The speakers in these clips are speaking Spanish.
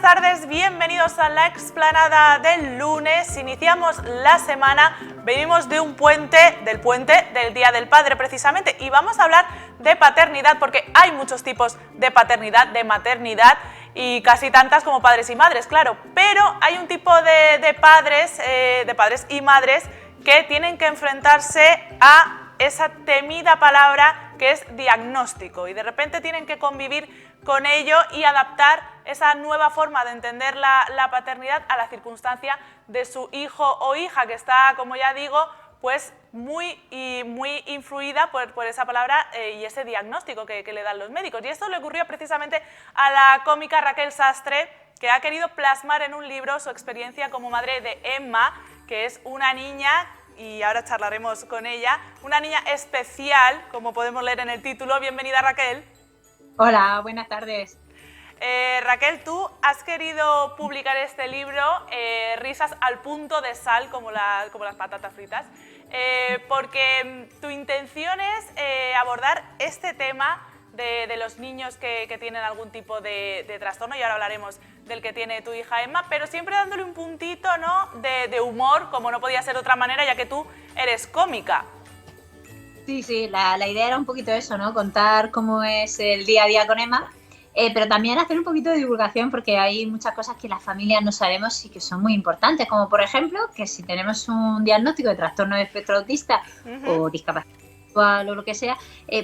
tardes, bienvenidos a la explanada del lunes. Iniciamos la semana, venimos de un puente, del Día del Padre precisamente, y vamos a hablar de paternidad porque hay muchos tipos de paternidad, de maternidad y casi tantas como padres y madres, claro, pero hay un tipo de padres y madres que tienen que enfrentarse a esa temida palabra que es diagnóstico y de repente tienen que convivir con ello y adaptar esa nueva forma de entender la paternidad a la circunstancia de su hijo o hija, que está, como ya digo, pues muy influida por esa palabra y ese diagnóstico que le dan los médicos. Y esto le ocurrió precisamente a la cómica Raquel Sastre, que ha querido plasmar en un libro su experiencia como madre de Emma, que es una niña, y ahora charlaremos con ella, una niña especial, como podemos leer en el título. Bienvenida, Raquel. Hola, buenas tardes. Raquel, tú has querido publicar este libro, Risas al punto de sal, como las patatas fritas, porque tu intención es abordar este tema de los niños que tienen algún tipo de trastorno, y ahora hablaremos del que tiene tu hija Emma, pero siempre dándole un puntito, ¿no?, de humor, como no podía ser de otra manera, ya que tú eres cómica. Sí, la idea era un poquito eso, ¿no? Contar cómo es el día a día con Emma, pero también hacer un poquito de divulgación porque hay muchas cosas que las familias no sabemos y que son muy importantes, como por ejemplo que si tenemos un diagnóstico de trastorno de espectro autista o discapacidad intelectual o lo que sea,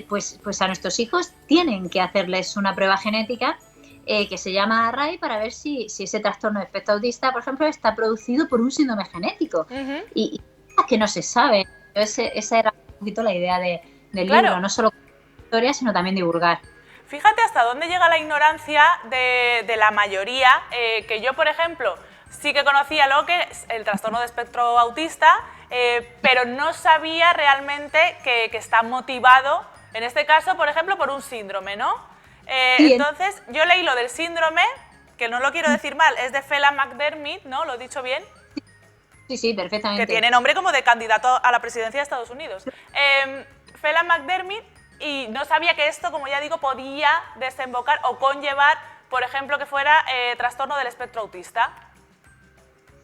pues a nuestros hijos tienen que hacerles una prueba genética que se llama Array para ver si ese trastorno de espectro autista, por ejemplo, está producido por un síndrome genético y cosas que no se saben. Esa era un poquito la idea del libro, no solo historia, sino también divulgar. Fíjate hasta dónde llega la ignorancia de la mayoría, que yo, por ejemplo, sí que conocía lo que es el trastorno de espectro autista, pero no sabía realmente que está motivado, en este caso, por ejemplo, por un síndrome, ¿no? Entonces, yo leí lo del síndrome, que no lo quiero decir mal, es de Phelan-McDermid, ¿no? ¿Lo he dicho bien? Sí, perfectamente. Que tiene nombre como de candidato a la presidencia de Estados Unidos. Phelan-McDermid, y no sabía que esto, como ya digo, podía desembocar o conllevar, por ejemplo, que fuera trastorno del espectro autista.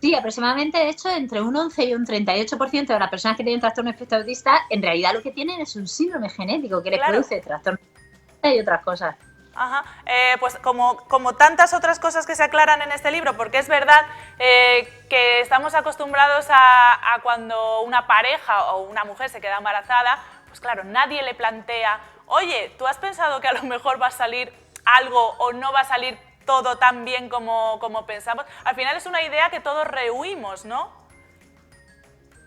Sí, aproximadamente, de hecho, entre un 11 y un 38% de las personas que tienen trastorno de espectro autista, en realidad lo que tienen es un síndrome genético que les produce trastorno y otras cosas. Ajá. Pues como tantas otras cosas que se aclaran en este libro, porque es verdad que estamos acostumbrados a cuando una pareja o una mujer se queda embarazada, pues claro, nadie le plantea, oye, ¿tú has pensado que a lo mejor va a salir algo o no va a salir todo tan bien como pensamos? Al final es una idea que todos rehuimos, ¿no?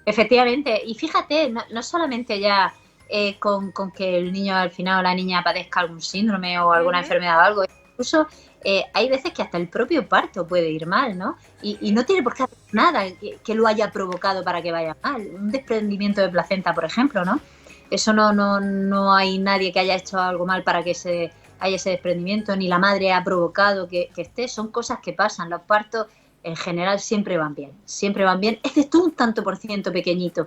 Efectivamente, y fíjate, no solamente ya con que el niño al final o la niña padezca algún síndrome o alguna enfermedad o algo, incluso hay veces que hasta el propio parto puede ir mal, ¿no? Y no tiene por qué hacer nada que lo haya provocado para que vaya mal. Un desprendimiento de placenta, por ejemplo, ¿no? Eso no hay nadie que haya hecho algo mal para que haya ese desprendimiento, ni la madre ha provocado que esté. Son cosas que pasan. Los partos en general siempre van bien, excepto un tanto por ciento pequeñito.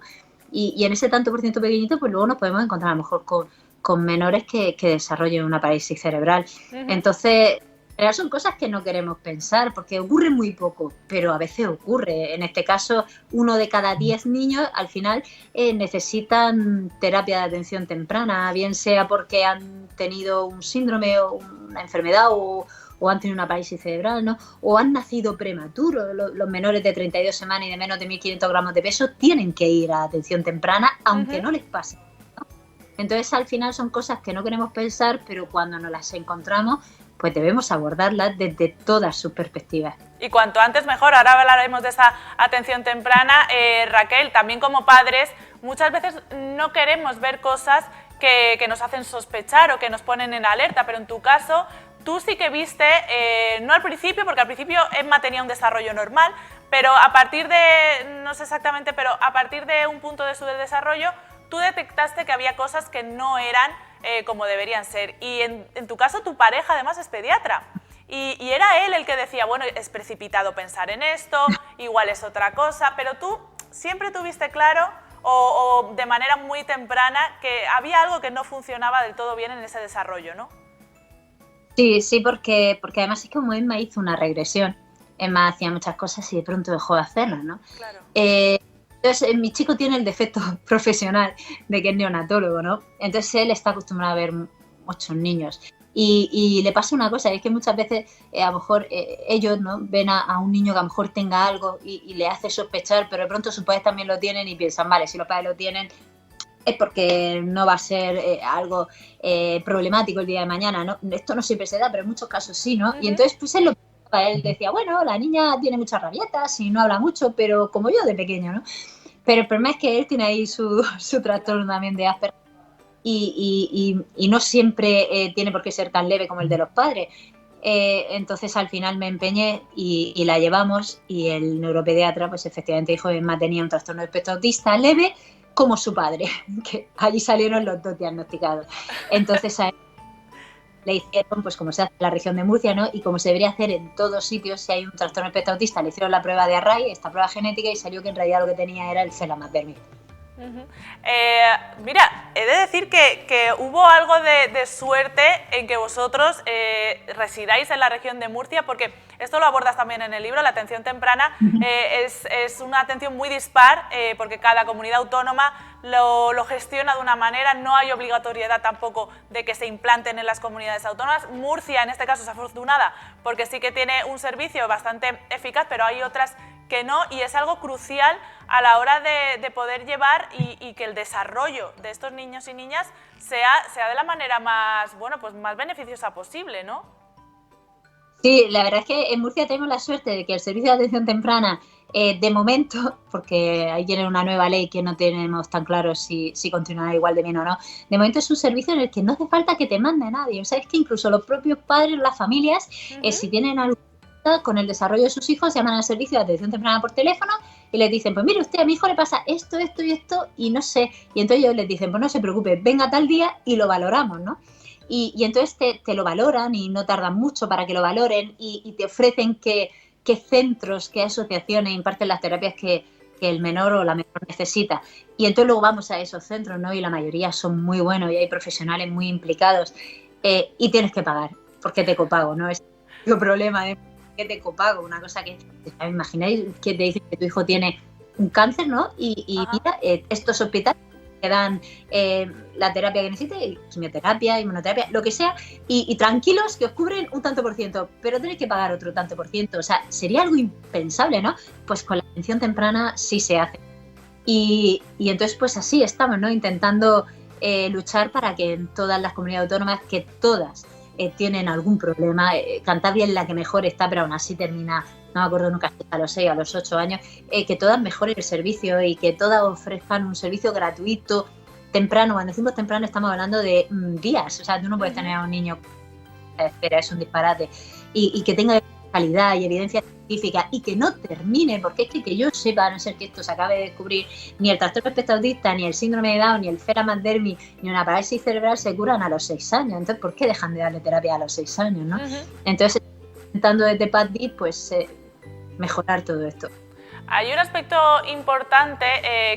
Y en ese tanto por ciento pequeñito, pues luego nos podemos encontrar a lo mejor con menores que desarrollen una parálisis cerebral. Entonces, en realidad son cosas que no queremos pensar, porque ocurre muy poco, pero a veces ocurre. En este caso, 1 de cada 10 niños al final necesitan terapia de atención temprana, bien sea porque han tenido un síndrome o una enfermedad o han tenido una parálisis cerebral, ¿no? O han nacido prematuros. Los menores de 32 semanas y de menos de 1.500 gramos de peso tienen que ir a atención temprana, aunque no les pase, ¿no? Entonces, al final son cosas que no queremos pensar, pero cuando nos las encontramos, pues debemos abordarlas desde todas sus perspectivas. Y cuanto antes mejor. Ahora hablaremos de esa atención temprana. Raquel, también como padres, muchas veces no queremos ver cosas que nos hacen sospechar o que nos ponen en alerta, pero en tu caso, tú sí que viste, no al principio, porque al principio Emma tenía un desarrollo normal, pero a partir de, no sé exactamente, pero a partir de un punto de su desarrollo, tú detectaste que había cosas que no eran como deberían ser. Y en tu caso, tu pareja además es pediatra. Y era él el que decía, bueno, es precipitado pensar en esto, igual es otra cosa, pero tú siempre tuviste claro o de manera muy temprana que había algo que no funcionaba del todo bien en ese desarrollo, ¿no? Sí, sí, porque además es que como Emma hizo una regresión, Emma hacía muchas cosas y de pronto dejó de hacerlas, ¿no? Claro. Entonces, mi chico tiene el defecto profesional de que es neonatólogo, ¿no? Entonces, él está acostumbrado a ver muchos niños. Y le pasa una cosa, es que muchas veces a lo mejor ellos, ¿no?, ven a un niño que a lo mejor tenga algo y le hace sospechar, pero de pronto sus padres también lo tienen y piensan, vale, si los padres lo tienen es porque no va a ser algo problemático el día de mañana, ¿no? Esto no siempre se da, pero en muchos casos sí, ¿no? Y entonces, pues él decía, bueno, la niña tiene muchas rabietas y no habla mucho, pero como yo de pequeño, ¿no? Pero el problema es que él tiene ahí su trastorno también de Asperger y no siempre tiene por qué ser tan leve como el de los padres. Entonces al final me empeñé y la llevamos y el neuropediatra pues efectivamente dijo que Emma tenía un trastorno de espectro autista leve como su padre, que allí salieron los dos diagnosticados. Entonces a él le hicieron, pues como se hace en la región de Murcia, ¿no?, y como se debería hacer en todos sitios si hay un trastorno de espectro autista, le hicieron la prueba de Array, esta prueba genética, y salió que en realidad lo que tenía era el Phelan-McDermid. Mira, he de decir que hubo algo de suerte en que vosotros residáis en la región de Murcia, porque esto lo abordas también en el libro, la atención temprana es una atención muy dispar, porque cada comunidad autónoma lo gestiona de una manera, no hay obligatoriedad tampoco de que se implanten en las comunidades autónomas. Murcia en este caso es afortunada porque sí que tiene un servicio bastante eficaz, pero hay otras que no, y es algo crucial a la hora de poder llevar y que el desarrollo de estos niños y niñas sea de la manera más, bueno, pues más beneficiosa posible, ¿no? Sí, la verdad es que en Murcia tenemos la suerte de que el servicio de atención temprana, de momento, porque ahí tiene una nueva ley que no tenemos tan claro si continuará igual de bien o no, de momento es un servicio en el que no hace falta que te mande nadie. O sea, es que incluso los propios padres, las familias, si tienen algo con el desarrollo de sus hijos, llaman al servicio de atención temprana por teléfono y les dicen, pues mire usted, a mi hijo le pasa esto, esto y esto y no sé. Y entonces ellos les dicen, pues no se preocupe, venga tal día y lo valoramos, ¿no? Y entonces te lo valoran y no tardan mucho para que lo valoren y te ofrecen qué centros, qué asociaciones imparten las terapias que el menor o la menor necesita. Y entonces luego vamos a esos centros, ¿no? Y la mayoría son muy buenos y hay profesionales muy implicados, y tienes que pagar porque te copago, ¿no? Es el problema de que te copago, una cosa que, imagináis que te dicen que tu hijo tiene un cáncer, ¿no? Y mira, estos hospitales que dan la terapia que necesite, quimioterapia, inmunoterapia, lo que sea, y tranquilos que os cubren un tanto por ciento, pero tenéis que pagar otro tanto por ciento. O sea, sería algo impensable, ¿no? Pues con la atención temprana sí se hace. Y entonces pues así estamos, ¿no? Intentando luchar para que en todas las comunidades autónomas, que todas tienen algún problema, Cantabria es la que mejor está, pero aún así termina, no me acuerdo nunca, a los 6 o a los 8 años, que todas mejoren el servicio y que todas ofrezcan un servicio gratuito, temprano. Cuando decimos temprano estamos hablando de días, o sea, tú no puedes tener a un niño a espera, es un disparate, y que tenga calidad y evidencia científica y que no termine, porque es que yo sepa, a no ser que esto se acabe de descubrir, ni el trastorno espectro autista, ni el síndrome de Down, ni el Phelan-McDermid, ni una parálisis cerebral se curan a los 6 años. Entonces, ¿por qué dejan de darle terapia a los 6 años, no? Entonces, intentando desde PADD, pues mejorar todo esto. Hay un aspecto importante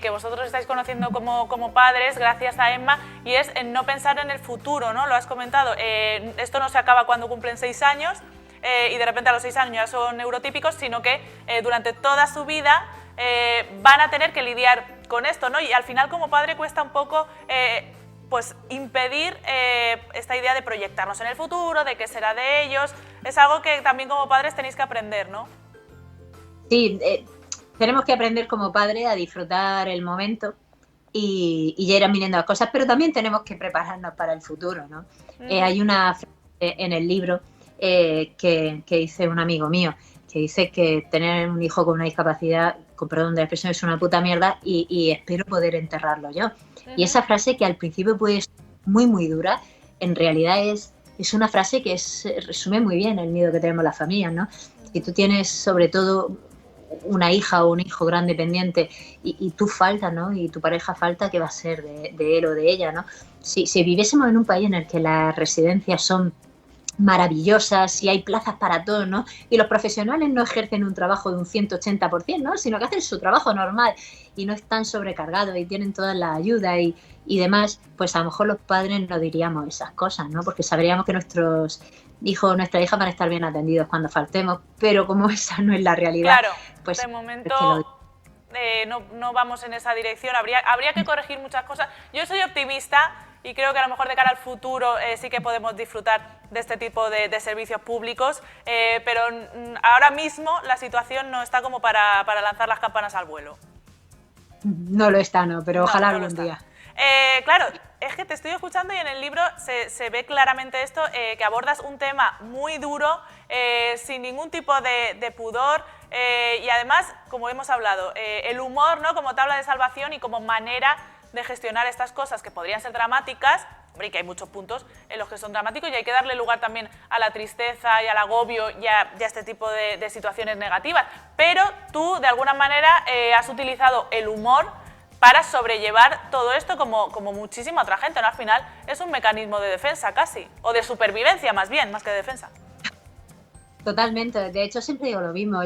que vosotros estáis conociendo como padres, gracias a Emma, y es en no pensar en el futuro, ¿no? Lo has comentado. Esto no se acaba cuando cumplen 6 años y de repente a los 6 años ya son neurotípicos, sino que durante toda su vida van a tener que lidiar con esto, ¿no? Y al final como padre cuesta un poco pues impedir esta idea de proyectarnos en el futuro, de qué será de ellos. Es algo que también como padres tenéis que aprender, ¿no? Sí, tenemos que aprender como padres a disfrutar el momento y ya irán viniendo las cosas, pero también tenemos que prepararnos para el futuro, ¿no? Hay una frase en el libro que dice un amigo mío, que dice que tener un hijo con una discapacidad, con perdón de la expresión, es una puta mierda y espero poder enterrarlo yo. Y esa frase, que al principio puede ser muy, muy dura, en realidad es una frase que resume muy bien el miedo que tenemos las familias, ¿no? Si tú tienes sobre todo una hija o un hijo gran dependiente y tú faltas, ¿no? Y tu pareja falta, ¿qué va a ser de él o de ella, ¿no? Si viviésemos en un país en el que las residencias son maravillosas y hay plazas para todos, ¿no? Y los profesionales no ejercen un trabajo de un 180%, ¿no? Sino que hacen su trabajo normal y no están sobrecargados y tienen todas las ayudas y demás, pues a lo mejor los padres no diríamos esas cosas, ¿no? Porque sabríamos que nuestros hijos o nuestras hijas van a estar bien atendidos cuando faltemos, pero como esa no es la realidad, Claro, pues de momento no vamos en esa dirección, habría que corregir muchas cosas. Yo soy optimista y creo que a lo mejor de cara al futuro sí que podemos disfrutar de este tipo de servicios públicos, pero ahora mismo la situación no está como para lanzar las campanas al vuelo. No lo está, no, pero ojalá algún día. Claro, es que te estoy escuchando y en el libro se ve claramente esto, que abordas un tema muy duro, sin ningún tipo de pudor, y además, como hemos hablado, el humor, ¿no?, como tabla de salvación y como manera de gestionar estas cosas que podrían ser dramáticas, hombre, y que hay muchos puntos en los que son dramáticos y hay que darle lugar también a la tristeza y al agobio y a este tipo de situaciones negativas. Pero tú, de alguna manera, has utilizado el humor para sobrellevar todo esto como muchísima otra gente, ¿no? Al final es un mecanismo de defensa casi, o de supervivencia más bien, más que de defensa. Totalmente, de hecho siempre digo lo mismo, a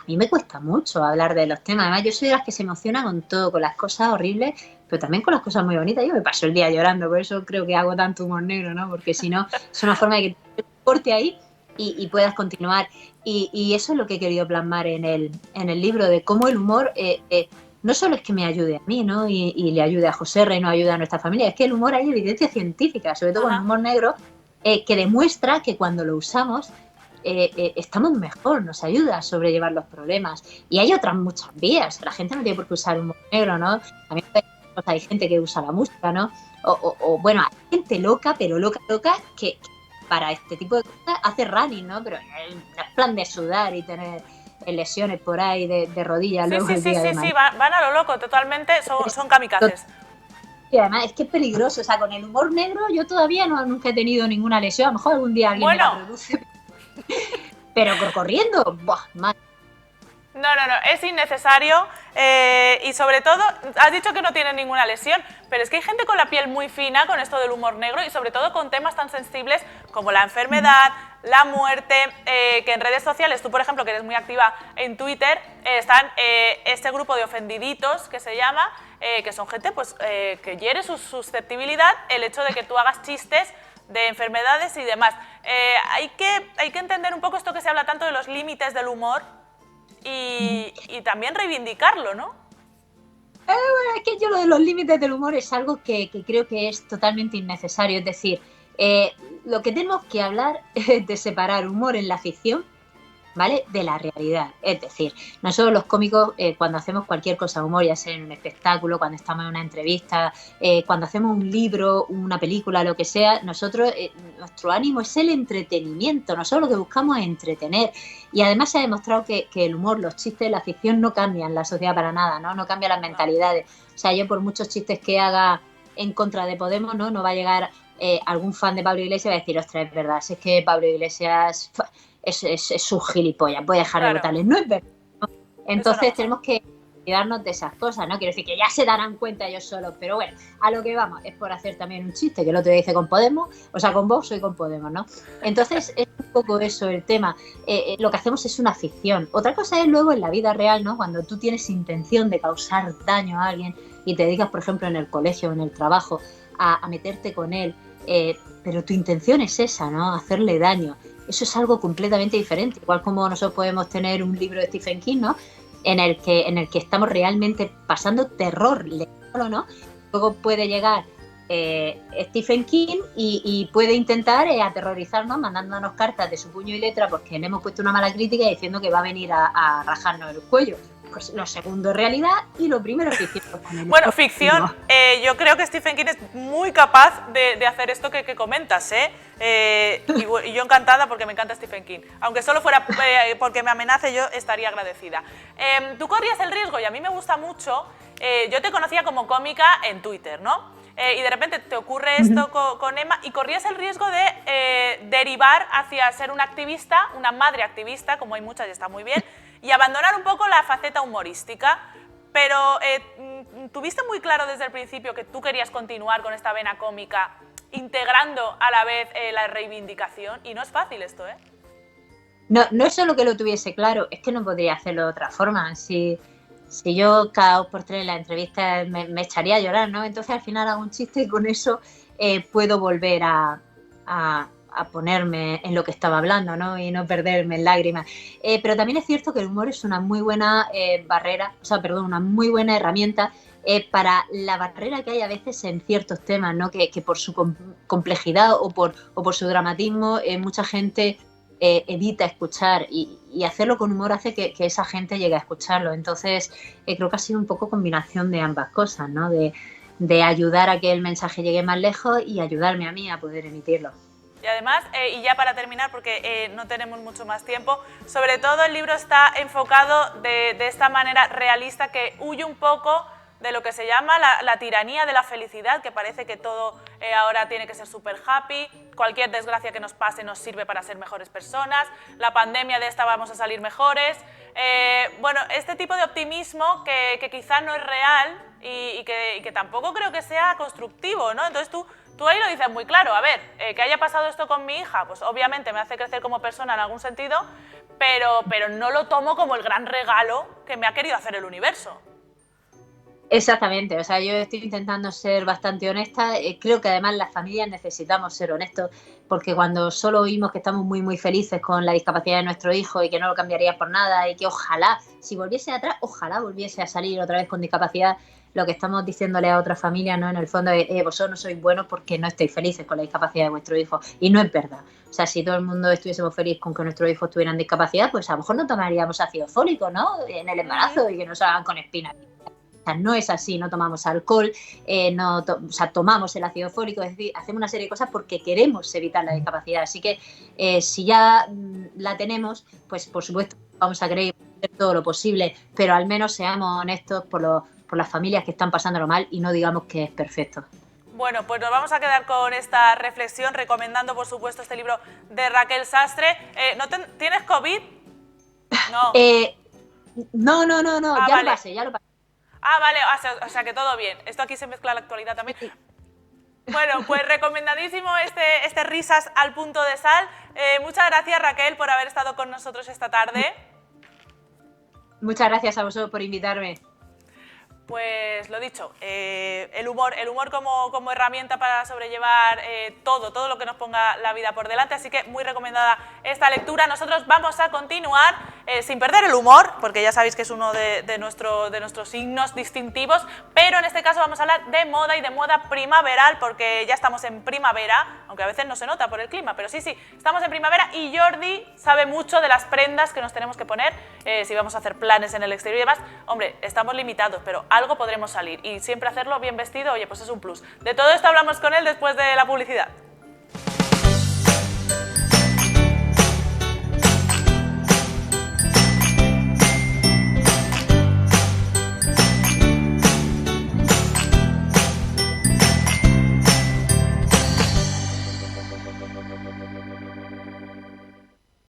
mí me cuesta mucho hablar de los temas, además yo soy de las que se emociona con todo, con las cosas horribles, pero también con las cosas muy bonitas. Yo me paso el día llorando, por eso creo que hago tanto humor negro, ¿no? Porque si no, es una forma de que te corte ahí y puedas continuar, y eso es lo que he querido plasmar en el libro, de cómo el humor no solo es que me ayude a mí, ¿no? Y le ayude a José Rey, no ayude a nuestra familia, es que el humor hay evidencia científica, sobre todo con el humor negro, que demuestra que cuando lo usamos estamos mejor, nos ayuda a sobrellevar los problemas. Y hay otras muchas vías, la gente no tiene por qué usar humor negro, ¿no? También hay gente que usa la música, ¿no? O bueno, hay gente loca, pero loca, que para este tipo de cosas hace running, ¿no? Pero en plan de sudar y tener lesiones por ahí de rodillas. Sí, van a lo loco, totalmente, son kamikazes. Y además es que es peligroso, o sea, con el humor negro yo todavía nunca he tenido ninguna lesión, a lo mejor algún día alguien me la produce. Pero corriendo, ¡buah! Mal. No, es innecesario y sobre todo, has dicho que no tienes ninguna lesión, pero es que hay gente con la piel muy fina con esto del humor negro y sobre todo con temas tan sensibles como la enfermedad, la muerte, que en redes sociales, tú por ejemplo que eres muy activa en Twitter, están este grupo de ofendiditos que se llama, que son gente pues que hiere su susceptibilidad el hecho de que tú hagas chistes de enfermedades y demás. Hay que entender un poco esto que se habla tanto de los límites del humor y también reivindicarlo, ¿no? Bueno, es que yo lo de los límites del humor es algo que creo que es totalmente innecesario. Es decir, lo que tenemos que hablar es de separar humor en la ficción, ¿vale?, de la realidad. Es decir, nosotros los cómicos, cuando hacemos cualquier cosa de humor, ya sea en un espectáculo, cuando estamos en una entrevista, cuando hacemos un libro, una película, lo que sea, nosotros, nuestro ánimo es el entretenimiento. Nosotros lo que buscamos es entretener. Y además se ha demostrado que el humor, los chistes, la ficción no cambian la sociedad para nada, ¿no? No cambian las mentalidades. O sea, yo por muchos chistes que haga en contra de Podemos, no va a llegar algún fan de Pablo Iglesias y va a decir, ostras, es verdad, si es que Pablo Iglesias es un gilipollas, voy a dejar de votarles. No es verdad, ¿no? Entonces tenemos que cuidarnos de esas cosas, ¿no? Quiero decir que ya se darán cuenta ellos solos, pero bueno, a lo que vamos es por hacer también un chiste, que el otro día hice con Podemos, o sea, con Vox soy con Podemos, ¿no? Entonces es un poco eso el tema. Lo que hacemos es una ficción. Otra cosa es luego en la vida real, ¿no? Cuando tú tienes intención de causar daño a alguien y te dedicas, por ejemplo, en el colegio o en el trabajo a meterte con él, pero tu intención es esa, ¿no? Hacerle daño. Eso es algo completamente diferente. Igual como nosotros podemos tener un libro de Stephen King, ¿no?, en el que estamos realmente pasando terror, ¿no? Luego puede llegar Stephen King y puede intentar aterrorizarnos mandándonos cartas de su puño y letra porque le hemos puesto una mala crítica y diciendo que va a venir a rajarnos el cuello. Pues lo segundo es realidad y lo primero es ficción. Bueno, ficción, yo creo que Stephen King es muy capaz de hacer esto que comentas, y yo encantada porque me encanta Stephen King. Aunque solo fuera porque me amenace, yo estaría agradecida. Tú corrías el riesgo, y a mí me gusta mucho, yo te conocía como cómica en Twitter, ¿no? Y de repente te ocurre esto con Emma y corrías el riesgo de derivar hacia ser una activista, una madre activista, como hay muchas y está muy bien, y abandonar un poco la faceta humorística, pero ¿tuviste muy claro desde el principio que tú querías continuar con esta vena cómica integrando a la vez la reivindicación. Y no es fácil esto, ¿eh? No es solo que lo tuviese claro, es que no podría hacerlo de otra forma. Si yo cada 2 por 3 en la entrevista me echaría a llorar, ¿no? Entonces al final hago un chiste y con eso puedo volver a ponerme en lo que estaba hablando, ¿no? Y no perderme en lágrimas. Pero también es cierto que el humor es una muy buena una muy buena herramienta para la barrera que hay a veces en ciertos temas, ¿no? Que por su complejidad o por su dramatismo mucha gente evita escuchar y hacerlo con humor hace que esa gente llegue a escucharlo. Entonces creo que ha sido un poco combinación de ambas cosas, ¿no? De ayudar a que el mensaje llegue más lejos y ayudarme a mí a poder emitirlo. Y además, y ya para terminar, porque no tenemos mucho más tiempo, sobre todo el libro está enfocado de esta manera realista que huye un poco de lo que se llama la tiranía de la felicidad, que parece que todo ahora tiene que ser súper happy, cualquier desgracia que nos pase nos sirve para ser mejores personas, la pandemia de esta vamos a salir mejores. Bueno, este tipo de optimismo que quizá no es real y que tampoco creo que sea constructivo, ¿no? Entonces tú ahí lo dices muy claro, a ver, que haya pasado esto con mi hija, pues obviamente me hace crecer como persona en algún sentido, pero no lo tomo como el gran regalo que me ha querido hacer el universo. Exactamente, o sea, yo estoy intentando ser bastante honesta, creo que además las familias necesitamos ser honestos, porque cuando solo oímos que estamos muy muy felices con la discapacidad de nuestro hijo y que no lo cambiaría por nada y que ojalá, si volviese atrás, ojalá volviese a salir otra vez con discapacidad, lo que estamos diciéndole a otras familias, ¿no? En el fondo es, vosotros no sois buenos porque no estáis felices con la discapacidad de vuestro hijo, y no es verdad. O sea, si todo el mundo estuviésemos felices con que nuestros hijos tuvieran discapacidad, pues a lo mejor no tomaríamos ácido fólico, ¿no? En el embarazo y que nos hagan con espinas. O sea, no es así, no tomamos alcohol, tomamos el ácido fólico, es decir, hacemos una serie de cosas porque queremos evitar la discapacidad. Así que si ya la tenemos, pues por supuesto vamos a querer hacer todo lo posible, pero al menos seamos honestos por las familias que están pasándolo mal y no digamos que es perfecto. Bueno, pues nos vamos a quedar con esta reflexión, recomendando por supuesto este libro de Raquel Sastre. ¿Tienes COVID? No. No, ya vale. Lo pasé. Ah, vale, o sea que todo bien. Esto aquí se mezcla la actualidad también. Bueno, pues recomendadísimo este Risas al punto de sal. Muchas gracias, Raquel, por haber estado con nosotros esta tarde. Muchas gracias a vosotros por invitarme. Pues lo dicho, el humor como herramienta para sobrellevar todo lo que nos ponga la vida por delante, así que muy recomendada esta lectura. Nosotros vamos a continuar sin perder el humor, porque ya sabéis que es uno de nuestros signos distintivos, pero en este caso vamos a hablar de moda y de moda primaveral, porque ya estamos en primavera, aunque a veces no se nota por el clima, pero sí, estamos en primavera y Jordi sabe mucho de las prendas que nos tenemos que poner, si vamos a hacer planes en el exterior y demás. Hombre, estamos limitados, pero algo podremos salir y siempre hacerlo bien vestido, oye, pues es un plus. De todo esto hablamos con él después de la publicidad.